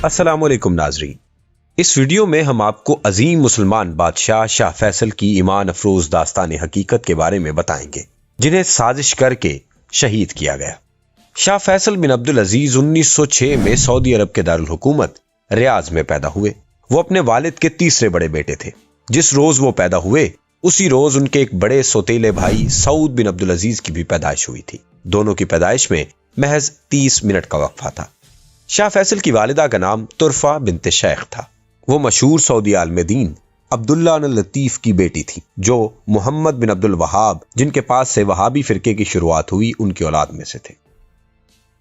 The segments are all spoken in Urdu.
السلام علیکم ناظرین، اس ویڈیو میں ہم آپ کو عظیم مسلمان بادشاہ شاہ فیصل کی ایمان افروز داستان حقیقت کے بارے میں بتائیں گے، جنہیں سازش کر کے شہید کیا گیا۔ شاہ فیصل بن عبدالعزیز 1906 میں سعودی عرب کے دارالحکومت ریاض میں پیدا ہوئے۔ وہ اپنے والد کے تیسرے بڑے بیٹے تھے۔ جس روز وہ پیدا ہوئے اسی روز ان کے ایک بڑے سوتیلے بھائی سعود بن عبدالعزیز کی بھی پیدائش ہوئی تھی۔ دونوں کی پیدائش میں محض 30 منٹ کا وقفہ تھا۔ شاہ فیصل کی والدہ کا نام طرفہ بنت شیخ تھا۔ وہ مشہور سعودی عالم دین عبداللہ الطیف کی بیٹی تھی، جو محمد بن عبد الوہاب، جن کے پاس سے وہابی فرقے کی شروعات ہوئی، ان کی اولاد میں سے تھے۔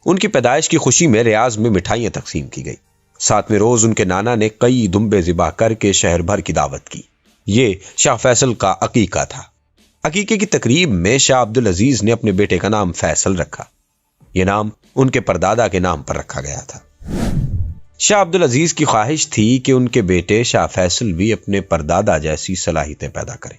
ان کی پیدائش کی خوشی میں ریاض میں مٹھائیاں تقسیم کی گئی۔ 7ویں روز ان کے نانا نے کئی دمبے ذبح کر کے شہر بھر کی دعوت کی۔ یہ شاہ فیصل کا عقیقہ تھا۔ عقیقے کی تقریب میں شاہ عبدالعزیز نے اپنے بیٹے کا نام فیصل رکھا۔ یہ نام ان کے پردادا کے نام پر رکھا گیا تھا۔ شاہ عبدالعزیز کی خواہش تھی کہ ان کے بیٹے شاہ فیصل بھی اپنے پردادا جیسی صلاحیتیں پیدا کریں۔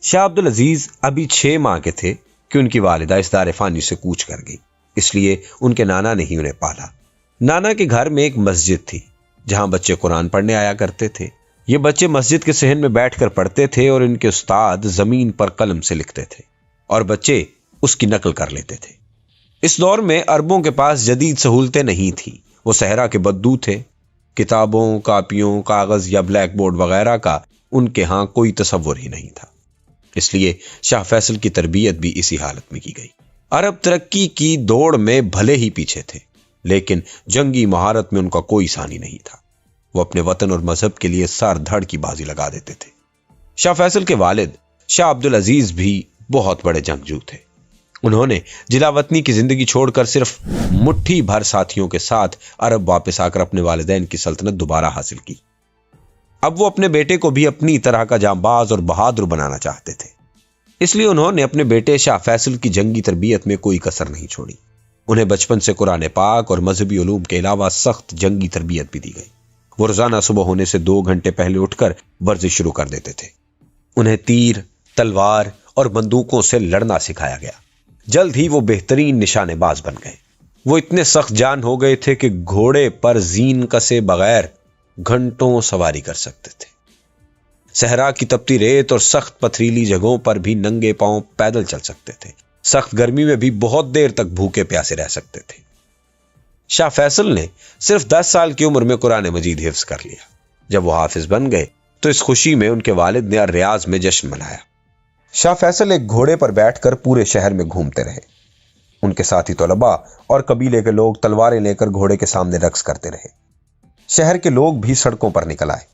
شاہ عبدالعزیز ابھی 6 ماہ کے تھے کہ ان کی والدہ اس دار فانی سے کوچ کر گئی، اس لیے ان کے نانا نے ہی انہیں پالا۔ نانا کے گھر میں ایک مسجد تھی جہاں بچے قرآن پڑھنے آیا کرتے تھے۔ یہ بچے مسجد کے صحن میں بیٹھ کر پڑھتے تھے اور ان کے استاد زمین پر قلم سے لکھتے تھے اور بچے اس کی نقل کر لیتے تھے۔ اس دور میں عربوں کے پاس جدید سہولتیں نہیں تھیں۔ وہ صحرا کے بدو تھے۔ کتابوں، کاپیوں، کاغذ یا بلیک بورڈ وغیرہ کا ان کے ہاں کوئی تصور ہی نہیں تھا۔ اس لیے شاہ فیصل کی تربیت بھی اسی حالت میں کی گئی۔ عرب ترقی کی دوڑ میں بھلے ہی پیچھے تھے، لیکن جنگی مہارت میں ان کا کوئی ثانی نہیں تھا۔ وہ اپنے وطن اور مذہب کے لیے سر دھڑ کی بازی لگا دیتے تھے۔ شاہ فیصل کے والد شاہ عبدالعزیز بھی بہت بڑے جنگجو تھے۔ انہوں نے جلا وطنی کی زندگی چھوڑ کر صرف مٹھی بھر ساتھیوں کے ساتھ عرب واپس آ کر اپنے والدین کی سلطنت دوبارہ حاصل کی۔ اب وہ اپنے بیٹے کو بھی اپنی طرح کا جانباز اور بہادر بنانا چاہتے تھے، اس لیے انہوں نے اپنے بیٹے شاہ فیصل کی جنگی تربیت میں کوئی کسر نہیں چھوڑی۔ انہیں بچپن سے قرآن پاک اور مذہبی علوم کے علاوہ سخت جنگی تربیت بھی دی گئی۔ وہ روزانہ صبح ہونے سے 2 گھنٹے پہلے اٹھ کر ورزش شروع کر دیتے تھے۔ انہیں تیر، تلوار اور بندوقوں سے لڑنا سکھایا گیا۔ جلد ہی وہ بہترین نشانے باز بن گئے۔ وہ اتنے سخت جان ہو گئے تھے کہ گھوڑے پر زین کسے بغیر گھنٹوں سواری کر سکتے تھے۔ صحرا کی تپتی ریت اور سخت پتھریلی جگہوں پر بھی ننگے پاؤں پیدل چل سکتے تھے۔ سخت گرمی میں بھی بہت دیر تک بھوکے پیاسے رہ سکتے تھے۔ شاہ فیصل نے صرف 10 سال کی عمر میں قرآن مجید حفظ کر لیا۔ جب وہ حافظ بن گئے تو اس خوشی میں ان کے والد نے ریاض میں جشن منایا۔ شاہ فیصل ایک گھوڑے پر بیٹھ کر پورے شہر میں گھومتے رہے۔ ان کے ساتھی طلباء اور قبیلے کے لوگ تلواریں لے کر گھوڑے کے سامنے رقص کرتے رہے۔ شہر کے لوگ بھی سڑکوں پر نکل آئے۔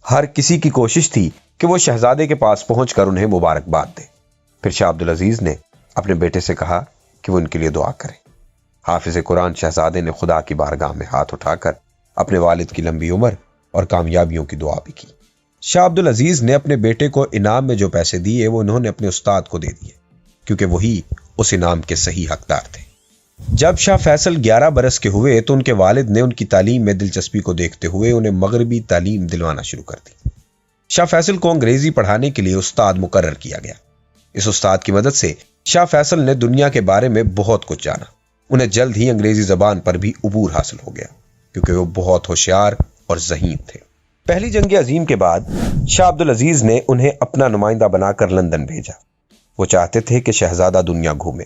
ہر کسی کی کوشش تھی کہ وہ شہزادے کے پاس پہنچ کر انہیں مبارکباد دے۔ پھر شاہ عبدالعزیز نے اپنے بیٹے سے کہا کہ وہ ان کے لیے دعا کرے۔ حافظ قرآن شہزادے نے خدا کی بارگاہ میں ہاتھ اٹھا کر اپنے والد کی لمبی عمر اور کامیابیوں کی دعا بھی کی۔ شاہ عبدالعزیز نے اپنے بیٹے کو انعام میں جو پیسے دیے وہ انہوں نے اپنے استاد کو دے دیے، کیونکہ وہی اس انعام کے صحیح حقدار تھے۔ جب شاہ فیصل 11 برس کے ہوئے تو ان کے والد نے ان کی تعلیم میں دلچسپی کو دیکھتے ہوئے انہیں مغربی تعلیم دلوانا شروع کر دی۔ شاہ فیصل کو انگریزی پڑھانے کے لیے استاد مقرر کیا گیا۔ اس استاد کی مدد سے شاہ فیصل نے دنیا کے بارے میں بہت کچھ جانا۔ انہیں جلد ہی انگریزی زبان پر بھی عبور حاصل ہو گیا، کیونکہ وہ بہت ہوشیار اور ذہین تھے۔ پہلی جنگ عظیم کے بعد شاہ عبدالعزیز نے انہیں اپنا نمائندہ بنا کر لندن بھیجا۔ وہ چاہتے تھے کہ شہزادہ دنیا گھومے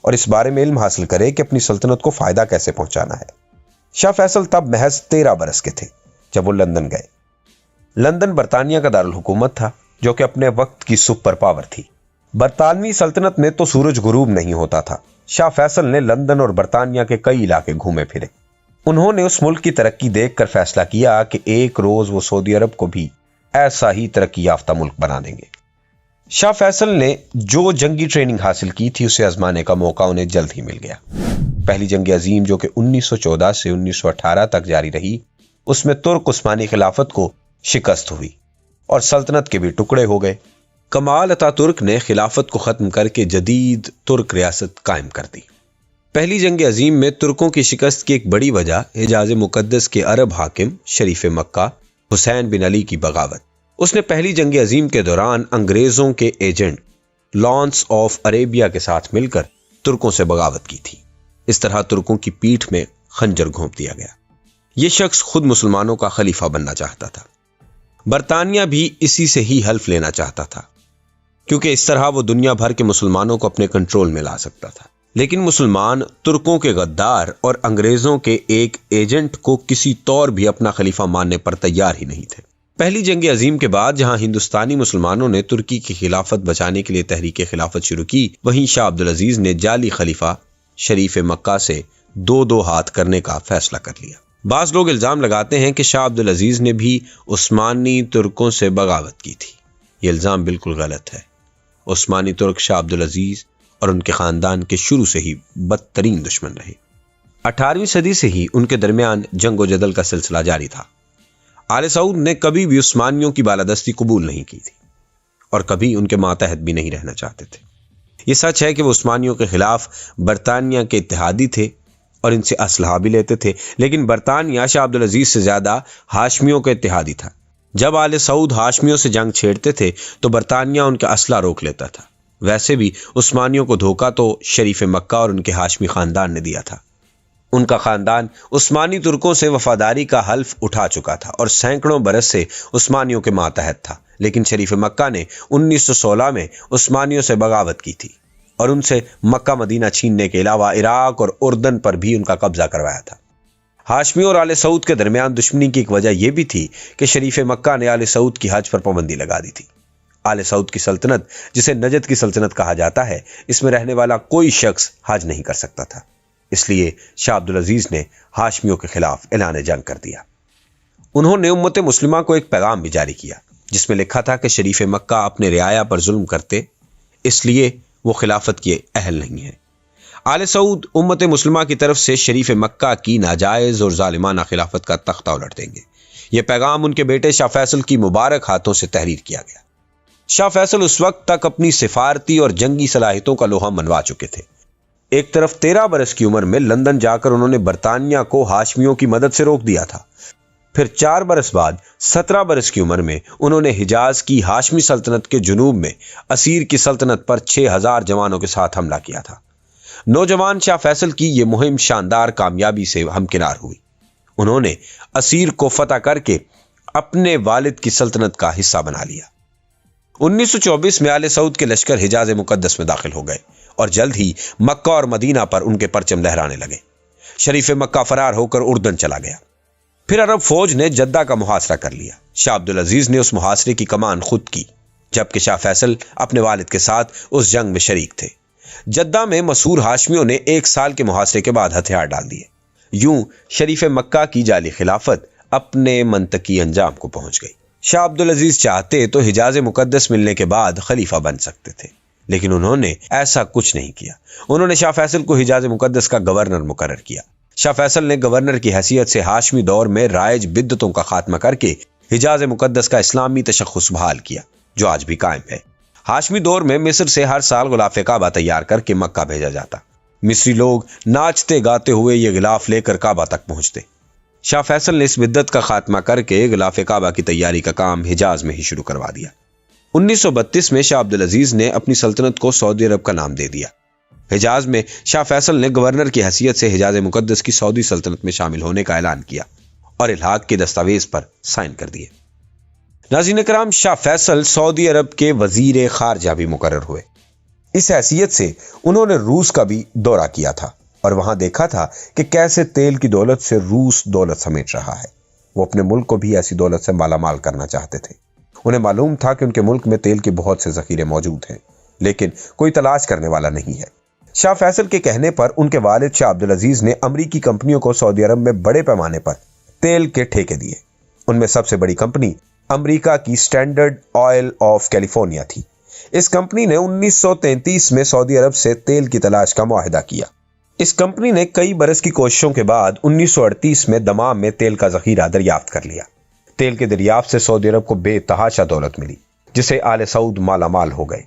اور اس بارے میں علم حاصل کرے کہ اپنی سلطنت کو فائدہ کیسے پہنچانا ہے۔ شاہ فیصل تب محض 13 برس کے تھے جب وہ لندن گئے۔ لندن برطانیہ کا دارالحکومت تھا، جو کہ اپنے وقت کی سپر پاور تھی۔ برطانوی سلطنت میں تو سورج غروب نہیں ہوتا تھا۔ شاہ فیصل نے لندن اور برطانیہ کے کئی علاقے گھومے پھرے۔ انہوں نے اس ملک کی ترقی دیکھ کر فیصلہ کیا کہ ایک روز وہ سعودی عرب کو بھی ایسا ہی ترقی یافتہ ملک بنا دیں گے۔ شاہ فیصل نے جو جنگی ٹریننگ حاصل کی تھی اسے آزمانے کا موقع انہیں جلد ہی مل گیا۔ پہلی جنگ عظیم جو کہ 1914 سے 1918 تک جاری رہی، اس میں ترک عثمانی خلافت کو شکست ہوئی اور سلطنت کے بھی ٹکڑے ہو گئے۔ کمال اتا ترک نے خلافت کو ختم کر کے جدید ترک ریاست قائم کر دی۔ پہلی جنگ عظیم میں ترکوں کی شکست کی ایک بڑی وجہ حجاز مقدس کے عرب حاکم شریف مکہ حسین بن علی کی بغاوت۔ اس نے پہلی جنگ عظیم کے دوران انگریزوں کے ایجنٹ لانس آف عربیہ کے ساتھ مل کر ترکوں سے بغاوت کی تھی۔ اس طرح ترکوں کی پیٹھ میں خنجر گھونپ دیا گیا۔ یہ شخص خود مسلمانوں کا خلیفہ بننا چاہتا تھا۔ برطانیہ بھی اسی سے ہی حلف لینا چاہتا تھا، کیونکہ اس طرح وہ دنیا بھر کے مسلمانوں کو اپنے کنٹرول میں لا سکتا تھا۔ لیکن مسلمان ترکوں کے غدار اور انگریزوں کے ایک ایجنٹ کو کسی طور بھی اپنا خلیفہ ماننے پر تیار ہی نہیں تھے۔ پہلی جنگ عظیم کے بعد جہاں ہندوستانی مسلمانوں نے ترکی کی خلافت بچانے کے لیے تحریک خلافت شروع کی، وہیں شاہ عبدالعزیز نے جعلی خلیفہ شریف مکہ سے دو ہاتھ کرنے کا فیصلہ کر لیا۔ بعض لوگ الزام لگاتے ہیں کہ شاہ عبدالعزیز نے بھی عثمانی ترکوں سے بغاوت کی تھی۔ یہ الزام بالکل غلط ہے۔ عثمانی ترک شاہ عبدالعزیز اور ان کے خاندان کے شروع سے ہی بدترین دشمن رہے۔ 18ویں صدی سے ہی ان کے درمیان جنگ و جدل کا سلسلہ جاری تھا۔ آل سعود نے کبھی بھی عثمانیوں کی بالادستی قبول نہیں کی تھی اور کبھی ان کے ماتحت بھی نہیں رہنا چاہتے تھے۔ یہ سچ ہے کہ وہ عثمانیوں کے خلاف برطانیہ کے اتحادی تھے اور ان سے اسلحہ بھی لیتے تھے، لیکن برطانیہ شاہ عبدالعزیز سے زیادہ ہاشمیوں کے اتحادی تھا۔ جب آل سعود ہاشمیوں سے جنگ چھیڑتے تھے تو برطانیہ ان کا اسلحہ روک لیتا تھا۔ ویسے بھی عثمانیوں کو دھوکہ تو شریف مکہ اور ان کے ہاشمی خاندان نے دیا تھا۔ ان کا خاندان عثمانی ترکوں سے وفاداری کا حلف اٹھا چکا تھا اور سینکڑوں برس سے عثمانیوں کے ماتحت تھا، لیکن شریف مکہ نے 1916 میں عثمانیوں سے بغاوت کی تھی اور ان سے مکہ مدینہ چھیننے کے علاوہ عراق اور اردن پر بھی ان کا قبضہ کروایا تھا۔ ہاشمیوں اور آل سعود کے درمیان دشمنی کی ایک وجہ یہ بھی تھی کہ شریف مکہ نے آل سعود کی حج پر پابندی لگا دی تھی۔ آل سعود کی سلطنت، جسے نجد کی سلطنت کہا جاتا ہے، اس میں رہنے والا کوئی شخص حج نہیں کر سکتا تھا۔ اس لیے شاہ عبدالعزیز نے ہاشمیوں کے خلاف اعلان جنگ کر دیا۔ انہوں نے امت مسلمہ کو ایک پیغام بھی جاری کیا جس میں لکھا تھا کہ شریف مکہ اپنے رعایا پر ظلم کرتے، اس لیے وہ خلافت کے اہل نہیں ہے۔ آل سعود امت مسلمہ کی طرف سے شریف مکہ کی ناجائز اور ظالمانہ خلافت کا تختہ الٹ دیں گے۔ یہ پیغام ان کے بیٹے شاہ فیصل کی مبارک ہاتھوں سے تحریر کیا گیا۔ شاہ فیصل اس وقت تک اپنی سفارتی اور جنگی صلاحیتوں کا لوہا منوا چکے تھے۔ ایک طرف 13 برس کی عمر میں لندن جا کر انہوں نے برطانیہ کو ہاشمیوں کی مدد سے روک دیا تھا۔ پھر 4 برس بعد 17 برس کی عمر میں انہوں نے حجاز کی ہاشمی سلطنت کے جنوب میں اسیر کی سلطنت پر 6000 جوانوں کے ساتھ حملہ کیا تھا۔ نوجوان شاہ فیصل کی یہ مہم شاندار کامیابی سے ہمکنار ہوئی۔ انہوں نے اسیر کو فتح کر کے اپنے والد کی سلطنت کا حصہ بنا لیا۔ 1924 میں آل سعود کے لشکر حجاز مقدس میں داخل ہو گئے اور جلد ہی مکہ اور مدینہ پر ان کے پرچم لہرانے لگے۔ شریف مکہ فرار ہو کر اردن چلا گیا۔ پھر عرب فوج نے جدہ کا محاصرہ کر لیا۔ شاہ عبدالعزیز نے اس محاصرے کی کمان خود کی، جبکہ شاہ فیصل اپنے والد کے ساتھ اس جنگ میں شریک تھے۔ جدہ میں مسحور ہاشمیوں نے 1 سال کے محاصرے کے بعد ہتھیار ڈال دیے۔ یوں شریف مکہ کی جعلی خلافت اپنے منطقی انجام کو پہنچ گئی۔ شاہ عبدالعزیز چاہتے تو حجاز مقدس ملنے کے بعد خلیفہ بن سکتے تھے، لیکن انہوں نے ایسا کچھ نہیں کیا۔ انہوں نے شاہ فیصل کو حجاز مقدس کا گورنر مقرر کیا۔ شاہ فیصل نے گورنر کی حیثیت سے ہاشمی دور میں رائج بدعتوں کا خاتمہ کر کے حجاز مقدس کا اسلامی تشخص بحال کیا، جو آج بھی قائم ہے۔ ہاشمی دور میں مصر سے ہر سال غلاف کعبہ تیار کر کے مکہ بھیجا جاتا۔ مصری لوگ ناچتے گاتے ہوئے یہ غلاف لے کر کعبہ تک پہنچتے۔ شاہ فیصل نے اس بدعت کا خاتمہ کر کے غلاف کعبہ کی تیاری کا کام حجاز میں ہی شروع کروا دیا۔ 1932 میں شاہ عبدالعزیز نے اپنی سلطنت کو سعودی عرب کا نام دے دیا۔ حجاز میں شاہ فیصل نے گورنر کی حیثیت سے حجاز مقدس کی سعودی سلطنت میں شامل ہونے کا اعلان کیا اور الحاق کے دستاویز پر سائن کر دیے۔ ناظرین کرام، شاہ فیصل سعودی عرب کے وزیر خارجہ بھی مقرر ہوئے۔ اس حیثیت سے انہوں نے روس کا بھی دورہ کیا تھا اور وہاں دیکھا تھا کہ کیسے تیل کی دولت سے روس دولت سمیٹ رہا ہے۔ وہ اپنے ملک کو بھی ایسی دولت سے مالا مال کرنا چاہتے تھے۔ انہیں معلوم تھا کہ ان کے ملک میں تیل کے بہت سے ذخیرے موجود ہیں، لیکن کوئی تلاش کرنے والا نہیں ہے۔ شاہ فیصل کے کہنے پر ان کے والد شاہ عبدالعزیز نے امریکی کمپنیوں کو سعودی عرب میں بڑے پیمانے پر تیل کے ٹھیکے دیے۔ ان میں سب سے بڑی کمپنی امریکہ کی اسٹینڈرڈ آئل آف کیلیفورنیا تھی۔ اس کمپنی نے 1933 میں سعودی عرب سے تیل کی تلاش کا معاہدہ کیا۔ اس کمپنی نے کئی برس کی کوششوں کے بعد 1938 میں دمام میں تیل کا ذخیرہ دریافت کر لیا۔ تیل کے دریافت سے سعودی عرب کو بے تحاشا دولت ملی، جسے آل سعود مالا مال ہو گئے۔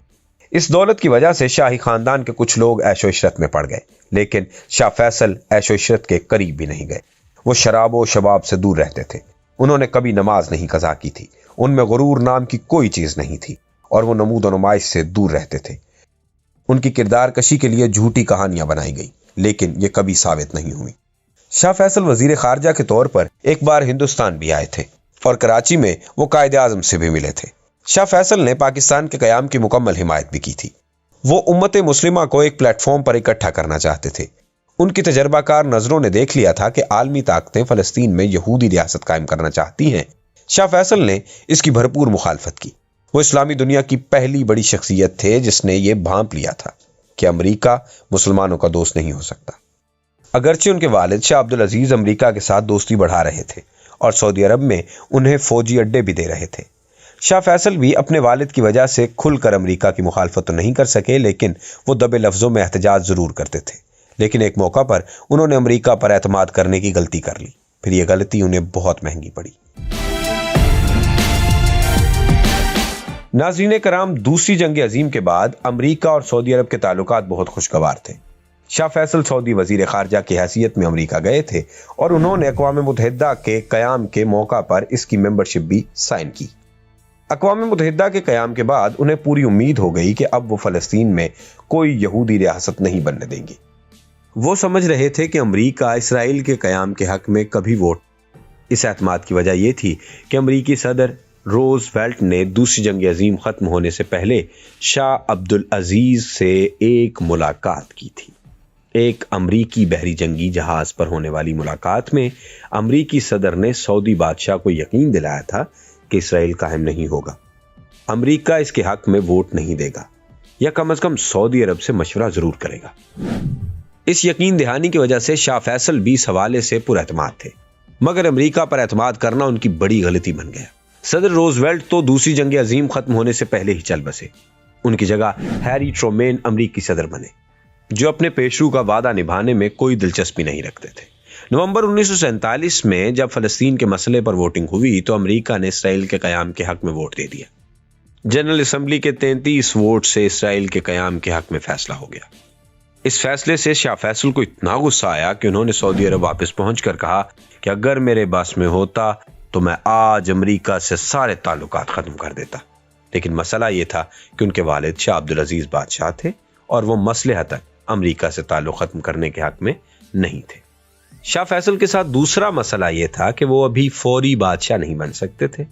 اس دولت کی وجہ سے شاہی خاندان کے کچھ لوگ عیش و عشرت میں پڑ گئے، لیکن شاہ فیصل عیش و عشرت کے قریب بھی نہیں گئے۔ وہ شراب و شباب سے دور رہتے تھے۔ انہوں نے کبھی نماز نہیں قضا کی تھی۔ ان میں غرور نام کی کوئی چیز نہیں تھی اور وہ نمود و نمائش سے دور رہتے تھے۔ ان کی کردار کشی کے لیے جھوٹی کہانیاں بنائی گئی، لیکن یہ کبھی ثابت نہیں ہوئی۔ شاہ فیصل وزیر خارجہ کے طور پر ایک بار ہندوستان بھی آئے تھے اور کراچی میں وہ قائد اعظم سے بھی ملے تھے۔ شاہ فیصل نے پاکستان کے قیام کی مکمل حمایت بھی کی تھی۔ وہ امت مسلمہ کو ایک پلیٹ فارم پر اکٹھا کرنا چاہتے تھے۔ ان کی تجربہ کار نظروں نے دیکھ لیا تھا کہ عالمی طاقتیں فلسطین میں یہودی ریاست قائم کرنا چاہتی ہیں۔ شاہ فیصل نے اس کی بھرپور مخالفت کی۔ وہ اسلامی دنیا کی پہلی بڑی شخصیت تھے جس نے یہ بھانپ لیا تھا کہ امریکہ مسلمانوں کا دوست نہیں ہو سکتا۔ اگرچہ ان کے والد شاہ عبدالعزیز امریکہ کے ساتھ دوستی بڑھا رہے تھے اور سعودی عرب میں انہیں فوجی اڈے بھی دے رہے تھے، شاہ فیصل بھی اپنے والد کی وجہ سے کھل کر امریکہ کی مخالفت تو نہیں کر سکے، لیکن وہ دبے لفظوں میں احتجاج ضرور کرتے تھے۔ لیکن ایک موقع پر انہوں نے امریکہ پر اعتماد کرنے کی غلطی کر لی، پھر یہ غلطی انہیں بہت مہنگی پڑی۔ ناظرین کرام، دوسری جنگ عظیم کے بعد امریکہ اور سعودی عرب کے تعلقات بہت خوشگوار تھے۔ شاہ فیصل سعودی وزیر خارجہ کی حیثیت میں امریکہ گئے تھے اور انہوں نے اقوام متحدہ کے قیام کے موقع پر اس کی ممبرشپ بھی سائن کی۔ اقوام متحدہ کے قیام کے بعد انہیں پوری امید ہو گئی کہ اب وہ فلسطین میں کوئی یہودی ریاست نہیں بننے دیں گے۔ وہ سمجھ رہے تھے کہ امریکہ اسرائیل کے قیام کے حق میں کبھی ووٹ۔ اس اعتماد کی وجہ یہ تھی کہ امریکی صدر روز ویلٹ نے دوسری جنگ عظیم ختم ہونے سے پہلے شاہ عبدالعزیز سے ایک ملاقات کی تھی۔ ایک امریکی بحری جنگی جہاز پر ہونے والی ملاقات میں امریکی صدر نے سعودی بادشاہ کو یقین دلایا تھا کہ اسرائیل قائم نہیں ہوگا، امریکہ اس کے حق میں ووٹ نہیں دے گا، یا کم از کم سعودی عرب سے مشورہ ضرور کرے گا۔ اس یقین دہانی کی وجہ سے شاہ فیصل بھی اس حوالے سے پر اعتماد تھے، مگر امریکہ پر اعتماد کرنا ان کی بڑی غلطی بن گیا۔ صدر روز ویلٹ تو دوسری جنگ عظیم ختم ہونے سے پہلے ہی چل بسے۔ ان کی جگہ ہیری ٹرومین امریکی صدر بنے، جو اپنے پیشرو کا وعدہ نبھانے میں کوئی دلچسپی نہیں رکھتے تھے۔ نومبر 1947 میں جب فلسطین کے مسئلے پر ووٹنگ ہوئی تو امریکہ نے اسرائیل کے قیام کے حق میں ووٹ دے دیا۔ جنرل اسمبلی کے 33 ووٹ سے اسرائیل کے قیام کے حق میں فیصلہ ہو گیا۔ اس فیصلے سے شاہ فیصل کو اتنا غصہ آیا کہ انہوں نے سعودی عرب واپس پہنچ کر کہا کہ اگر میرے بس میں ہوتا تو میں آج امریکہ سے سارے تعلقات ختم کر دیتا۔ لیکن مسئلہ یہ تھا کہ ان کے والد شاہ عبدالعزیز بادشاہ تھے اور وہ مصلحتاً امریکہ سے تعلق ختم کرنے کے حق میں نہیں تھے۔ شاہ فیصل کے ساتھ دوسرا مسئلہ یہ تھا کہ وہ ابھی فوری بادشاہ نہیں بن سکتے تھے۔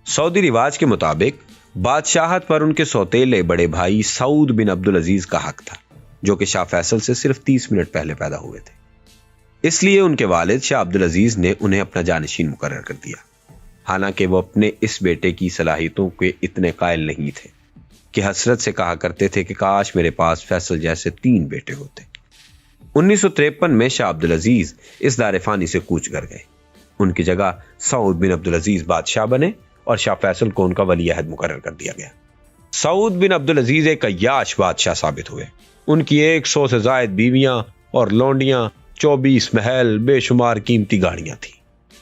سعودی رواج کے مطابق بادشاہت پر ان کے سوتیلے بڑے بھائی سعود بن عبدالعزیز کا حق تھا، جو کہ شاہ فیصل سے صرف 30 منٹ پہلے پیدا ہوئے تھے۔ اس لیے ان کے والد شاہ عبدالعزیز نے انہیں اپنا جانشین مقرر کر دیا، حالانکہ وہ اپنے اس بیٹے کی صلاحیتوں کے اتنے قائل نہیں تھے کہ حسرت سے کہا کرتے تھے کہ کاش میرے پاس فیصل جیسے 3 بیٹے ہوتے۔ 1953 میں شاہ عبدالعزیز اس دار فانی سے کوچ کر گئے۔ ان کی جگہ سعود بن عبدالعزیز بادشاہ بنے اور شاہ فیصل کو ان کا ولی عہد مقرر کر دیا گیا۔ سعود بن عبدالعزیز ایک عیاش بادشاہ ثابت ہوئے۔ ان کی 100 سے زائد بیویاں اور لونڈیاں، 24 محل، بے شمار قیمتی گاڑیاں تھیں۔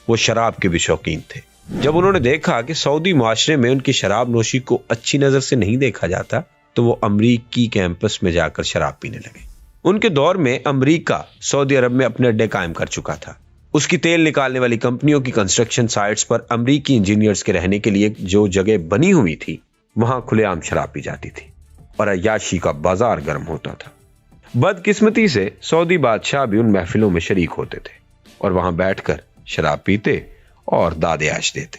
وہ شراب کے بھی شوقین تھے۔ جب انہوں نے دیکھا کہ سعودی معاشرے میں ان کی شراب نوشی کو اچھی نظر سے نہیں دیکھا جاتا تو وہ امریکی کیمپس میں جا کر شراب پینے لگے۔ ان کے دور میں امریکہ سعودی عرب میں اپنے اڈے قائم کر چکا تھا۔ اس کی تیل نکالنے والی کمپنیوں کی کنسٹرکشن سائٹس پر امریکی انجینئرز کے رہنے کے لیے جو جگہ بنی ہوئی تھی وہاں کھلے عام شراب پی جاتی تھی اور عیاشی کا بازار گرم ہوتا تھا۔ بدقسمتی سے سعودی بادشاہ بھی ان محفلوں میں شریک ہوتے تھے اور وہاں بیٹھ کر شراب پیتے اور داد عیش دیتے۔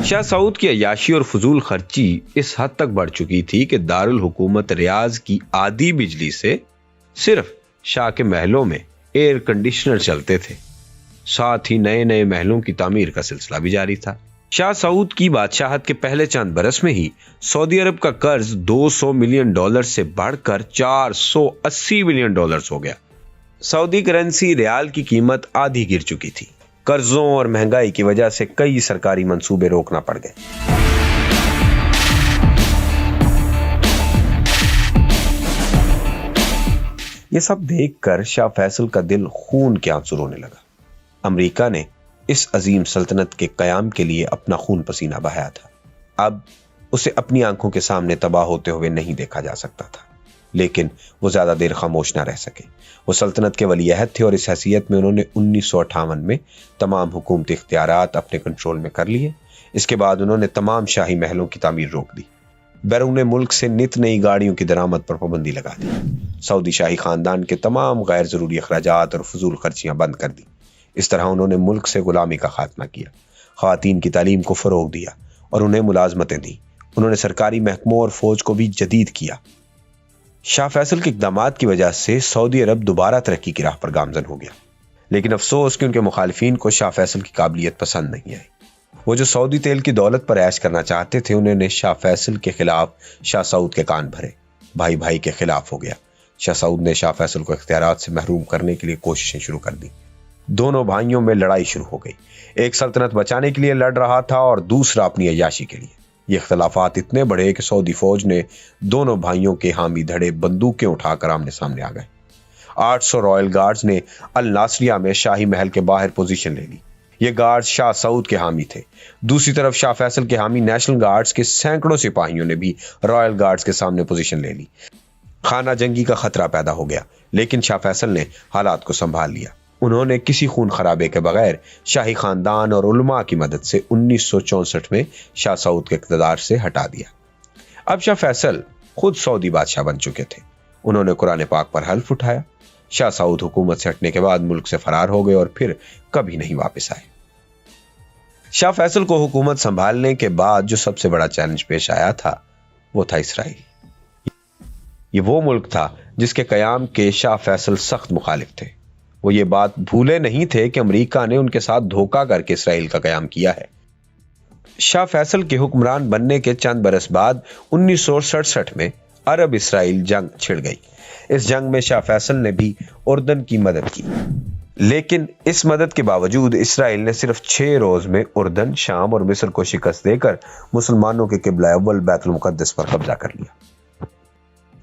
شاہ سعود کی عیاشی اور فضول خرچی اس حد تک بڑھ چکی تھی کہ دارالحکومت ریاض کی آدھی بجلی سے صرف شاہ کے محلوں میں ایئر کنڈیشنر چلتے تھے، ساتھ ہی نئے نئے محلوں کی تعمیر کا سلسلہ بھی جاری تھا۔ شاہ سعود کی بادشاہت کے پہلے چند برس میں ہی سعودی عرب کا قرض $200 ملین سے بڑھ کر $480 ملین ہو گیا۔ سعودی کرنسی ریال کی قیمت آدھی گر چکی تھی۔ قرضوں اور مہنگائی کی وجہ سے کئی سرکاری منصوبے روکنا پڑ گئے۔ یہ سب دیکھ کر شاہ فیصل کا دل خون کے آنسو رونے لگا۔ امریکہ نے اس عظیم سلطنت کے قیام کے لیے اپنا خون پسینہ بہایا تھا۔ اب اسے اپنی آنکھوں کے سامنے تباہ ہوتے ہوئے نہیں دیکھا جا سکتا تھا، لیکن وہ زیادہ دیر خاموش نہ رہ سکے۔ وہ سلطنت کے ولی عہد تھے اور اس حیثیت میں انہوں نے 1958 میں تمام حکومتی اختیارات اپنے کنٹرول میں کر لیے۔ اس کے بعد انہوں نے تمام شاہی محلوں کی تعمیر روک دی، بیرون ملک سے نت نئی گاڑیوں کی درآمد پر پابندی لگا دی، سعودی شاہی خاندان کے تمام غیر ضروری اخراجات اور فضول خرچیاں بند کر دی۔ اس طرح انہوں نے ملک سے غلامی کا خاتمہ کیا، خواتین کی تعلیم کو فروغ دیا اور انہیں ملازمتیں دیں۔ انہوں نے سرکاری محکموں اور فوج کو بھی جدید کیا۔ شاہ فیصل کے اقدامات کی وجہ سے سعودی عرب دوبارہ ترقی کی راہ پر گامزن ہو گیا، لیکن افسوس کہ ان کے مخالفین کو شاہ فیصل کی قابلیت پسند نہیں آئی۔ وہ جو سعودی تیل کی دولت پر عیش کرنا چاہتے تھے، انہوں نے شاہ فیصل کے خلاف شاہ سعود کے کان بھرے۔ بھائی بھائی کے خلاف ہو گیا۔ شاہ سعود نے شاہ فیصل کو اختیارات سے محروم کرنے کے لیے کوششیں شروع کر دی۔ دونوں بھائیوں میں لڑائی شروع ہو گئی۔ ایک سلطنت بچانے کے لیے لڑ رہا تھا اور دوسرا اپنی عیاشی کے لیے۔ یہ اختلافات اتنے بڑھے کہ سعودی فوج نے دونوں بھائیوں کے حامی دھڑے بندوقیں اٹھا کر آمنے سامنے آ گئے۔ 800 رائل گارڈز نے الناصریہ میں شاہی محل کے باہر پوزیشن لے لی۔ یہ گارڈز شاہ سعود کے حامی تھے۔ دوسری طرف شاہ فیصل کے حامی نیشنل گارڈز کے سینکڑوں سپاہیوں نے بھی رائل گارڈز کے سامنے پوزیشن لے لی۔ خانہ جنگی کا خطرہ پیدا ہو گیا، لیکن شاہ فیصل نے حالات کو سنبھال لیا۔ انہوں نے کسی خون خرابے کے بغیر شاہی خاندان اور علماء کی مدد سے 1964 میں شاہ سعود کے اقتدار سے ہٹا دیا۔ اب شاہ فیصل خود سعودی بادشاہ بن چکے تھے۔ انہوں نے قرآن پاک پر حلف اٹھایا۔ شاہ سعود حکومت سے ہٹنے کے بعد ملک سے فرار ہو گئے اور پھر کبھی نہیں واپس آئے۔ شاہ فیصل کو حکومت سنبھالنے کے بعد جو سب سے بڑا چیلنج پیش آیا تھا وہ تھا اسرائیل۔ یہ وہ ملک تھا جس کے قیام کے شاہ فیصل سخت مخالف تھے۔ وہ یہ بات بھولے نہیں تھے کہ امریکہ نے ان کے ساتھ دھوکہ کر کے اسرائیل کا قیام کیا ہے۔ شاہ فیصل کے حکمران بننے کے چند برس بعد 1967 میں عرب اسرائیل جنگ چھڑ گئی۔ اس جنگ میں شاہ فیصل نے بھی اردن کی مدد کی، لیکن اس مدد کے باوجود اسرائیل نے صرف 6 روز میں اردن، شام اور مصر کو شکست دے کر مسلمانوں کے قبلہ اول بیت المقدس پر قبضہ کر لیا۔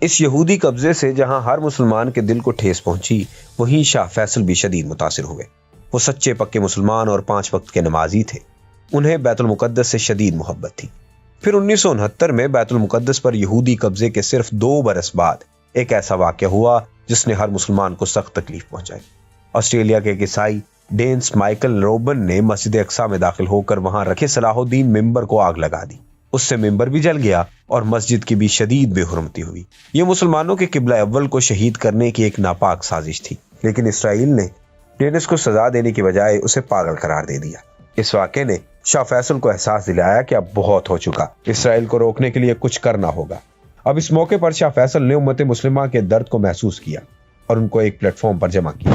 اس یہودی قبضے سے جہاں ہر مسلمان کے دل کو ٹھیس پہنچی، وہیں شاہ فیصل بھی شدید متاثر ہوئے۔ وہ سچے پکے مسلمان اور 5 وقت کے نمازی تھے۔ انہیں بیت المقدس سے شدید محبت تھی۔ پھر 1969 میں بیت المقدس پر یہودی قبضے کے صرف 2 برس بعد ایک ایسا واقعہ ہوا جس نے ہر مسلمان کو سخت تکلیف پہنچائی۔ آسٹریلیا کے ایک عیسائی ڈینس مائیکل روبن نے مسجد اقصی میں داخل ہو کر وہاں رکھے صلاح الدین ممبر کو آگ لگا دی۔ اس سے ممبر بھی جل گیا اور مسجد کی بھی شدید بے حرمتی ہوئی۔ یہ مسلمانوں کے قبلہ اول کو شہید کرنے کی ایک ناپاک سازش تھی، لیکن اسرائیل نے ڈینس کو سزا دینے کی بجائے اسے پاگل قرار دے دیا۔ اس واقعے نے شاہ فیصل کو احساس دلایا کہ اب بہت ہو چکا، اسرائیل کو روکنے کے لیے کچھ کرنا ہوگا۔ اب اس موقع پر شاہ فیصل نے امت مسلمہ کے درد کو محسوس کیا اور ان کو ایک پلیٹ فارم پر جمع کیا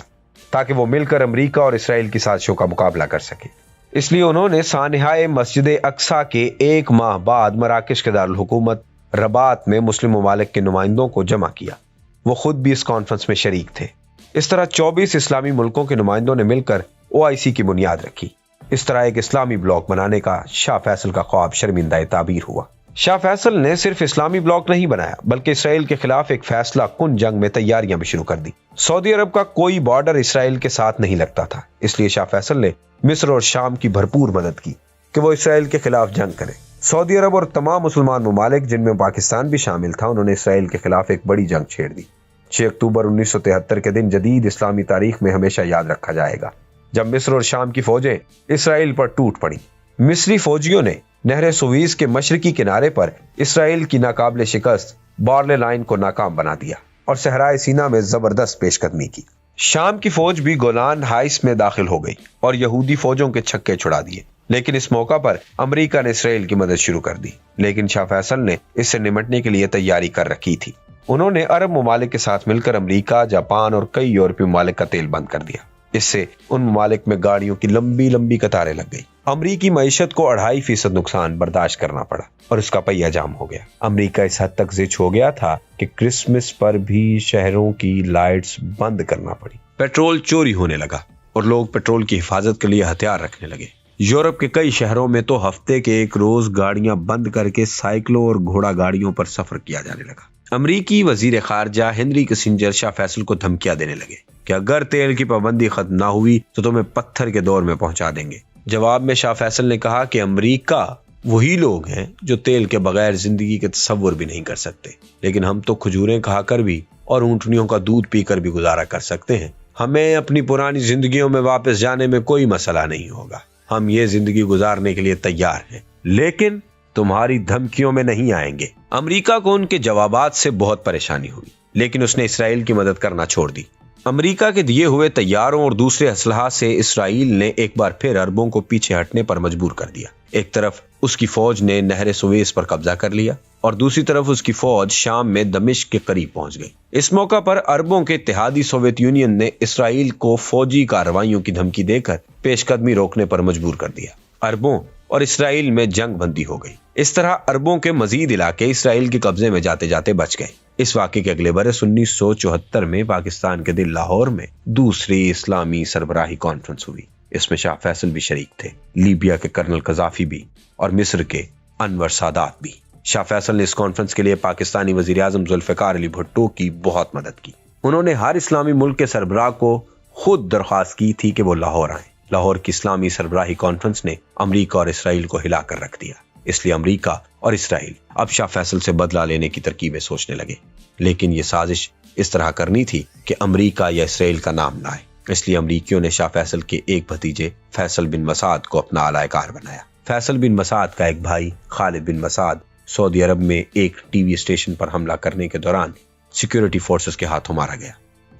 تاکہ وہ مل کر امریکہ اور اسرائیل کی سازشوں کا مقابلہ کر سکے۔ اس لیے انہوں نے سانحۂ مسجد اقصی کے 1 ماہ بعد مراکش کے دارالحکومت رباط میں مسلم ممالک کے نمائندوں کو جمع کیا۔ وہ خود بھی اس کانفرنس میں شریک تھے۔ اس طرح 24 اسلامی ملکوں کے نمائندوں نے مل کر OIC کی بنیاد رکھی۔ اس طرح ایک اسلامی بلاک بنانے کا شاہ فیصل کا خواب شرمندہ تعبیر ہوا۔ شاہ فیصل نے صرف اسلامی بلاک نہیں بنایا بلکہ اسرائیل کے خلاف ایک فیصلہ کن جنگ میں تیاریاں بھی شروع کر دی۔ سعودی عرب کا کوئی بارڈر اسرائیل کے ساتھ نہیں لگتا تھا، اس لیے شاہ فیصل نے مصر اور شام کی بھرپور مدد کی کہ وہ اسرائیل کے خلاف جنگ کریں۔ سعودی عرب اور تمام مسلمان ممالک جن میں پاکستان بھی شامل تھا، انہوں نے اسرائیل کے خلاف ایک بڑی جنگ چھیڑ دی۔ 6 اکتوبر 1973 کے دن جدید اسلامی تاریخ میں ہمیشہ یاد رکھا جائے گا، جب مصر اور شام کی فوجیں اسرائیل پر ٹوٹ پڑی۔ مصری فوجیوں نے نہر سویز کے مشرقی کنارے پر اسرائیل کی ناقابل شکست بارلے لائن کو ناکام بنا دیا اور صحرائے سینا میں زبردست پیش قدمی کی۔ شام کی فوج بھی گولان ہائٹس میں داخل ہو گئی اور یہودی فوجوں کے چھکے چھڑا دیے، لیکن اس موقع پر امریکہ نے اسرائیل کی مدد شروع کر دی۔ لیکن شاہ فیصل نے اس سے نمٹنے کے لیے تیاری کر رکھی تھی۔ انہوں نے عرب ممالک کے ساتھ مل کر امریکہ، جاپان اور کئی یورپی ممالک کا تیل بند کر دیا۔ اس سے ان ممالک میں گاڑیوں کی لمبی لمبی قطاریں لگ گئی۔ امریکی معیشت کو 2.5% نقصان برداشت کرنا پڑا اور اس کا پہیہ جام ہو گیا۔ امریکہ اس حد تک زچ ہو گیا تھا کہ کرسمس پر بھی شہروں کی لائٹس بند کرنا پڑی۔ پیٹرول چوری ہونے لگا اور لوگ پیٹرول کی حفاظت کے لیے ہتھیار رکھنے لگے۔ یورپ کے کئی شہروں میں تو ہفتے کے 1 روز گاڑیاں بند کر کے سائیکلوں اور گھوڑا گاڑیوں پر سفر کیا جانے لگا۔ امریکی وزیر خارجہ ہنری کسنجر شاہ فیصل کو دھمکیاں دینے لگے کہ اگر تیل کی پابندی ختم نہ ہوئی تو تمہیں پتھر کے دور میں پہنچا دیں گے۔ جواب میں شاہ فیصل نے کہا کہ امریکہ وہی لوگ ہیں جو تیل کے بغیر زندگی کے تصور بھی نہیں کر سکتے، لیکن ہم تو کھجوریں کھا کر بھی اور اونٹنیوں کا دودھ پی کر بھی گزارا کر سکتے ہیں۔ ہمیں اپنی پرانی زندگیوں میں واپس جانے میں کوئی مسئلہ نہیں ہوگا، ہم یہ زندگی گزارنے کے لیے تیار ہیں، لیکن تمہاری دھمکیوں میں نہیں آئیں گے۔ امریکہ کو ان کے جوابات سے بہت پریشانی ہوئی، لیکن اس نے اسرائیل کی مدد کرنا چھوڑ دی۔ امریکہ کے دیے ہوئے طیاروں اور دوسرے اسلحہ سے اسرائیل نے ایک بار پھر عربوں کو پیچھے ہٹنے پر مجبور کر دیا۔ ایک طرف اس کی فوج نے نہر سویس پر قبضہ کر لیا اور دوسری طرف اس کی فوج شام میں دمشق کے قریب پہنچ گئی۔ اس موقع پر عربوں کے اتحادی سوویت یونین نے اسرائیل کو فوجی کارروائیوں کی دھمکی دے کر پیش قدمی روکنے پر مجبور کر دیا۔ عربوں اور اسرائیل میں جنگ بندی ہو گئی۔ اس طرح عربوں کے مزید علاقے اسرائیل کے قبضے میں جاتے جاتے بچ گئے۔ اس واقعے کے اگلے برس 1974 میں پاکستان کے دل لاہور میں دوسری اسلامی سربراہی کانفرنس ہوئی۔ اس میں شاہ فیصل بھی شریک تھے، لیبیا کے کرنل قذافی بھی اور مصر کے انور سادات بھی۔ شاہ فیصل نے اس کانفرنس کے لیے پاکستانی وزیر اعظم ذوالفقار علی بھٹو کی بہت مدد کی۔ انہوں نے ہر اسلامی ملک کے سربراہ کو خود درخواست کی تھی کہ وہ لاہور آئیں۔ لاہور کی اسلامی سربراہی کانفرنس نے امریکہ اور اسرائیل کو ہلا کر رکھ دیا۔ اس لیے امریکہ اور اسرائیل اب شاہ فیصل سے بدلہ لینے کی ترکیبیں سوچنے لگے، لیکن یہ سازش اس طرح کرنی تھی کہ امریکہ یا اسرائیل کا نام نہ آئے۔ اس لیے امریکیوں نے شاہ فیصل کے ایک بھتیجے فیصل بن مسعود کو اپنا اعلی کار بنایا۔ فیصل بن مسعود کا ایک بھائی خالد بن مسعود سعودی عرب میں ایک ٹی وی اسٹیشن پر حملہ کرنے کے دوران سیکیورٹی فورسز کے ہاتھوں مارا گیا۔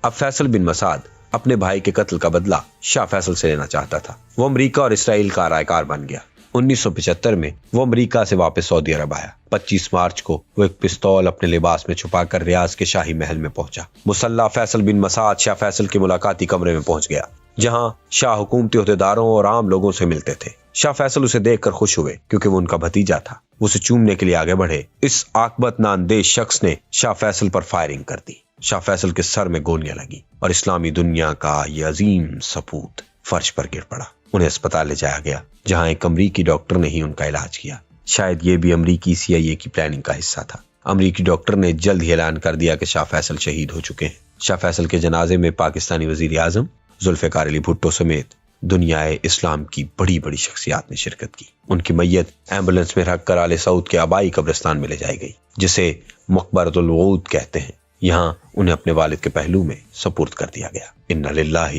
اب فیصل بن مسعود اپنے بھائی کے قتل کا بدلہ شاہ فیصل سے لینا چاہتا تھا۔ وہ امریکہ اور اسرائیل کا اعلی کار بن گیا۔ 1975 میں وہ امریکہ سے واپس سعودی عرب آیا۔ 25 مارچ کو وہ ایک پستول اپنے لباس میں چھپا کر ریاض کے شاہی محل میں پہنچا۔ مسلح فیصل بن مسعود شاہ فیصل کے ملاقاتی کمرے میں پہنچ گیا، جہاں شاہ حکومتی عہدیداروں اور عام لوگوں سے ملتے تھے۔ شاہ فیصل اسے دیکھ کر خوش ہوئے کیونکہ وہ ان کا بھتیجا تھا۔ وہ اسے چومنے کے لیے آگے بڑھے۔ اس عاقبت ناندیش شخص نے شاہ فیصل پر فائرنگ کر دی۔ شاہ فیصل کے سر میں گولیاں لگی اور اسلامی دنیا کا یہ عظیم سپوت فرش پر گر پڑا۔ انہیں اسپتال لے جایا گیا، جہاں ایک امریکی ڈاکٹر نے ہی ان کا علاج کیا۔ شاید یہ بھی امریکی CIA کی پلاننگ کا حصہ تھا۔ امریکی ڈاکٹر نے جلد ہی اعلان کر دیا کہ شاہ فیصل شہید ہو چکے ہیں۔ شاہ فیصل کے جنازے میں پاکستانی وزیر اعظم ذوالفقار علی بھٹو سمیت دنیا اسلام کی بڑی بڑی شخصیات نے شرکت کی۔ ان کی میت ایمبولینس میں رکھ کر آل سعود کے آبائی قبرستان میں لے جائی گئی، جسے مقبرۃ الوعود کہتے ہیں۔ یہاں انہیں اپنے والد کے پہلو میں سپرد کر دیا گیا۔ انا للہ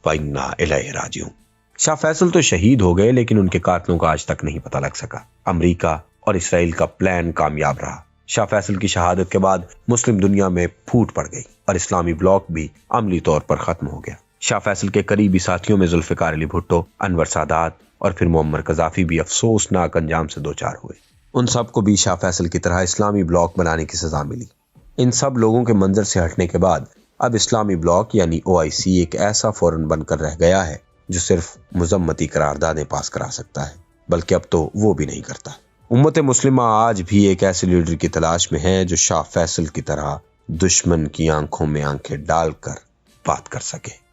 و انا الیہ راجعون۔ شاہ فیصل تو شہید ہو گئے، لیکن ان کے قاتلوں کا آج تک نہیں پتہ لگ سکا۔ امریکہ اور اسرائیل کا پلان کامیاب رہا۔ شاہ فیصل کی شہادت کے بعد مسلم دنیا میں پھوٹ پڑ گئی اور اسلامی بلاک بھی عملی طور پر ختم ہو گیا۔ شاہ فیصل کے قریبی ساتھیوں میں ذوالفقار علی بھٹو، انور سادات اور پھر معمر قذافی بھی افسوسناک انجام سے دوچار ہوئے۔ ان سب کو بھی شاہ فیصل کی طرح اسلامی بلاک بنانے کی سزا ملی۔ ان سب لوگوں کے منظر سے ہٹنے کے بعد اب اسلامی بلاک یعنی OIC ایک ایسا فورم بن کر رہ گیا ہے جو صرف مذمتی قراردادیں پاس کرا سکتا ہے، بلکہ اب تو وہ بھی نہیں کرتا۔ امت مسلمہ آج بھی ایک ایسے لیڈر کی تلاش میں ہے جو شاہ فیصل کی طرح دشمن کی آنکھوں میں آنکھیں ڈال کر بات کر سکے۔